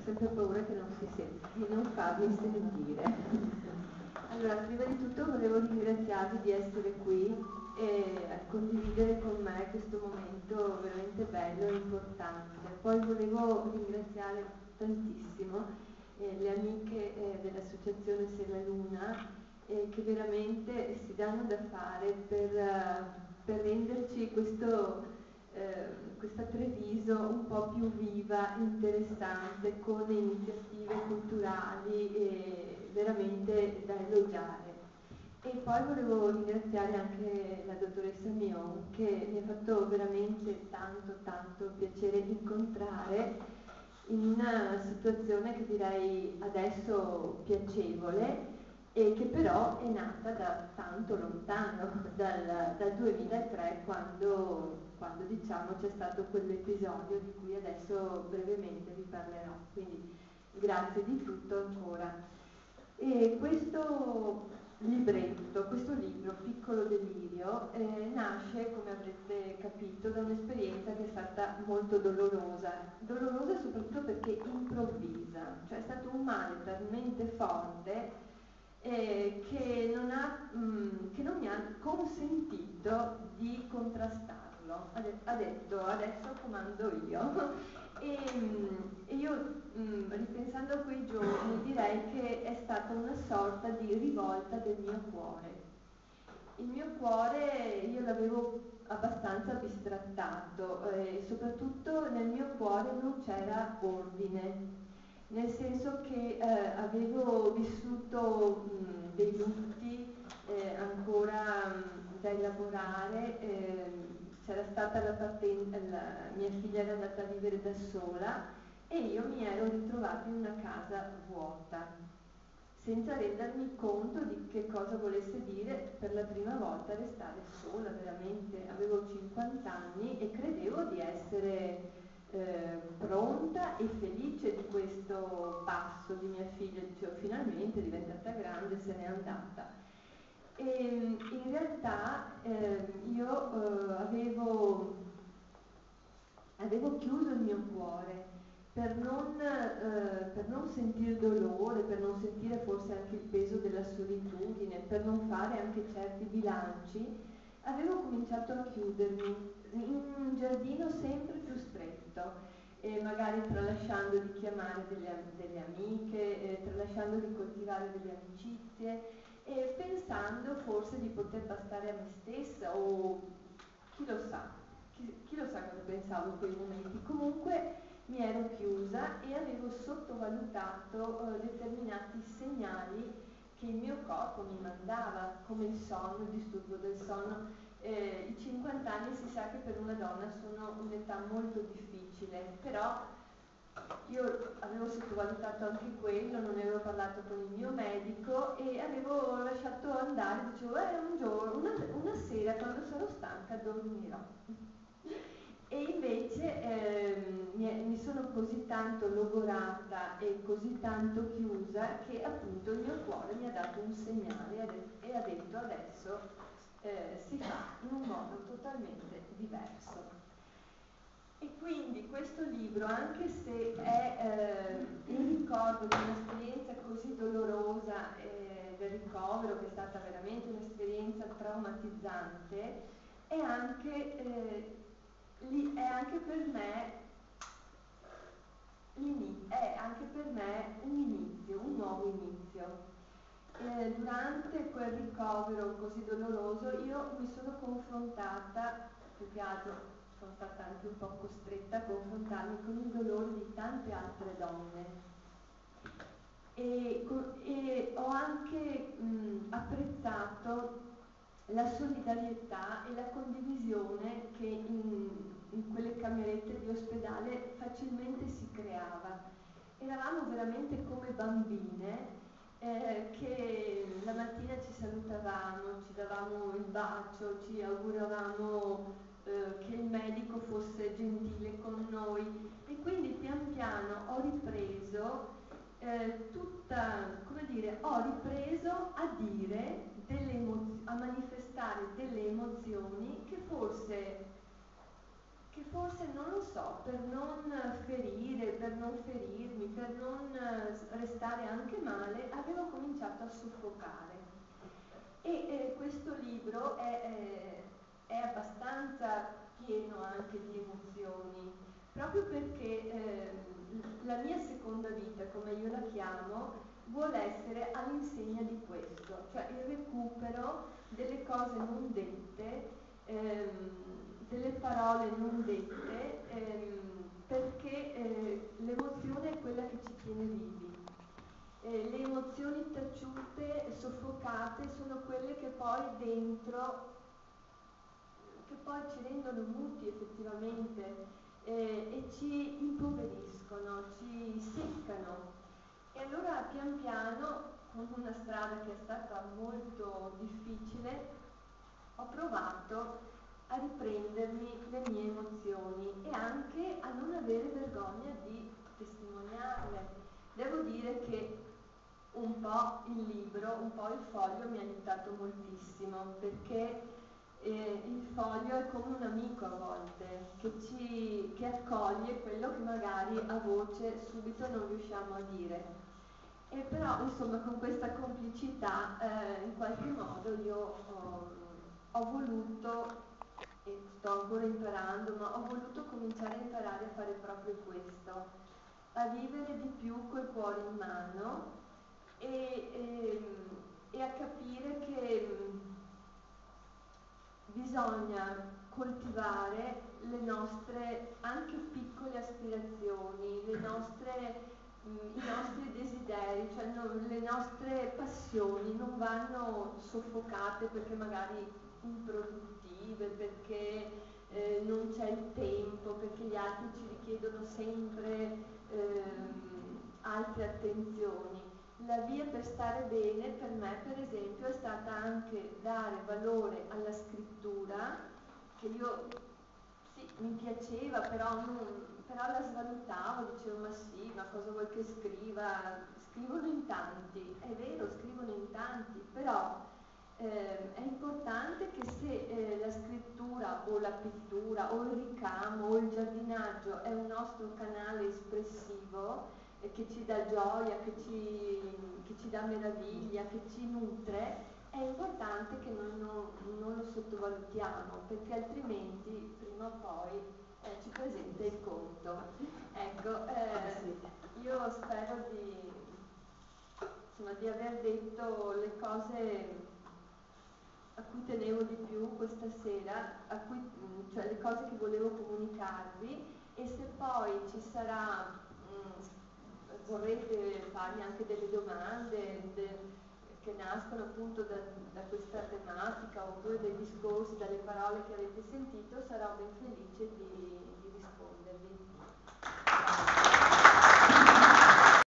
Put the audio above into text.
sempre paura che non si senta, di non farmi sentire. Allora, prima di tutto volevo ringraziarvi di essere qui e a condividere con me questo momento veramente bello e importante. Poi volevo ringraziare tantissimo le amiche dell'associazione Se la Luna che veramente si danno da fare per renderci questa Treviso un po' più viva, interessante, con iniziative culturali veramente da elogiare. E poi volevo ringraziare anche la dottoressa Mion, che mi ha fatto veramente tanto piacere incontrare in una situazione che direi adesso piacevole e che però è nata da tanto lontano, dal 2003 quando diciamo c'è stato quell'episodio di cui adesso brevemente vi parlerò, quindi grazie di tutto ancora. E questo libretto, questo libro, Piccolo Delirio, nasce, come avrete capito, da un'esperienza che è stata molto dolorosa soprattutto perché improvvisa, cioè è stato un male talmente forte che non mi ha consentito di contrastarlo. Ha detto adesso comando io. E io ripensando a quei giorni direi che è stata una sorta di rivolta del mio cuore. Il mio cuore io l'avevo abbastanza bistrattato e soprattutto nel mio cuore non c'era ordine, nel senso che avevo vissuto dei lutti ancora da elaborare, c'era stata mia figlia era andata a vivere da sola e io mi ero ritrovata in una casa vuota, senza rendermi conto di che cosa volesse dire per la prima volta restare sola, veramente. Avevo 50 anni e credevo di essere pronta e felice di questo passo di mia figlia. Dicevo, finalmente è diventata grande, se n'è andata. E in realtà io avevo chiuso il mio cuore per non sentire dolore, per non sentire forse anche il peso della solitudine, per non fare anche certi bilanci. Avevo cominciato a chiudermi in un giardino sempre più stretto, magari tralasciando di chiamare delle amiche, tralasciando di coltivare delle amicizie, e pensando forse di poter bastare a me stessa o chi lo sa, chi lo sa cosa pensavo in quei momenti. Comunque mi ero chiusa e avevo sottovalutato determinati segnali che il mio corpo mi mandava, come il sonno, il disturbo del sonno. I 50 anni si sa che per una donna sono un'età molto difficile, però io avevo sottovalutato anche quello, non ne avevo parlato con il mio medico e avevo lasciato andare, dicevo un giorno, una sera quando sarò stanca dormirò. E invece mi sono così tanto logorata e così tanto chiusa che appunto il mio cuore mi ha dato un segnale e ha detto adesso si fa in un modo totalmente diverso. E quindi questo libro, anche se è il ricordo di un'esperienza così dolorosa del ricovero, che è stata veramente un'esperienza traumatizzante, è anche per me un inizio, un nuovo inizio. Durante quel ricovero così doloroso io mi sono confrontata, più che altro sono stata anche un po' costretta a confrontarmi con il dolore di tante altre donne e ho anche apprezzato la solidarietà e la condivisione che in quelle camerette di ospedale facilmente si creava. Eravamo veramente come bambine che la mattina ci salutavamo, ci davamo il bacio, ci auguravamo che il medico fosse gentile con noi e quindi pian piano ho ripreso ho ripreso a dire a manifestare delle emozioni che che forse, non lo so, per non ferire, per non ferirmi, per non restare anche male, avevo cominciato a soffocare. E questo libro è abbastanza pieno anche di emozioni, proprio perché la mia seconda vita, come io la chiamo, vuole essere all'insegna di questo, cioè il recupero delle cose non dette, delle parole non dette, perché l'emozione è quella che ci tiene vivi. Le emozioni taciute, soffocate, sono quelle che poi dentro, che poi ci rendono muti effettivamente, e ci impoveriscono, ci seccano. E allora pian piano, con una strada che è stata molto difficile, ho provato a riprendermi le mie emozioni e anche a non avere vergogna di testimoniarle. Devo dire che un po' il libro, un po' il foglio mi ha aiutato moltissimo, perché il foglio è come un amico a volte, che accoglie quello che magari a voce subito non riusciamo a dire. E però insomma con questa complicità in qualche modo io ho voluto, e sto ancora imparando, ma ho voluto cominciare a imparare a fare proprio questo, a vivere di più col cuore in mano e a capire che bisogna coltivare le nostre anche piccole aspirazioni, i nostri desideri, cioè le nostre passioni non vanno soffocate perché magari improduttive, perché non c'è il tempo, perché gli altri ci richiedono sempre altre attenzioni. La via per stare bene per me, per esempio, è stata anche dare valore alla scrittura, che io sì, mi piaceva, però la svalutavo, dicevo ma sì, ma cosa vuoi che scriva? Scrivono in tanti, è vero, scrivono in tanti, però è importante che se la scrittura o la pittura o il ricamo o il giardinaggio è un nostro canale espressivo, che ci dà gioia, che ci dà meraviglia, che ci nutre, è importante che noi non lo sottovalutiamo, perché altrimenti prima o poi ci presenta il conto. Ecco, io spero insomma, di aver detto le cose a cui tenevo di più questa sera, cioè le cose che volevo comunicarvi, e se poi ci sarà, vorrete farmi anche delle domande che nascono appunto da questa tematica, oppure dei discorsi, dalle parole che avete sentito, sarò ben felice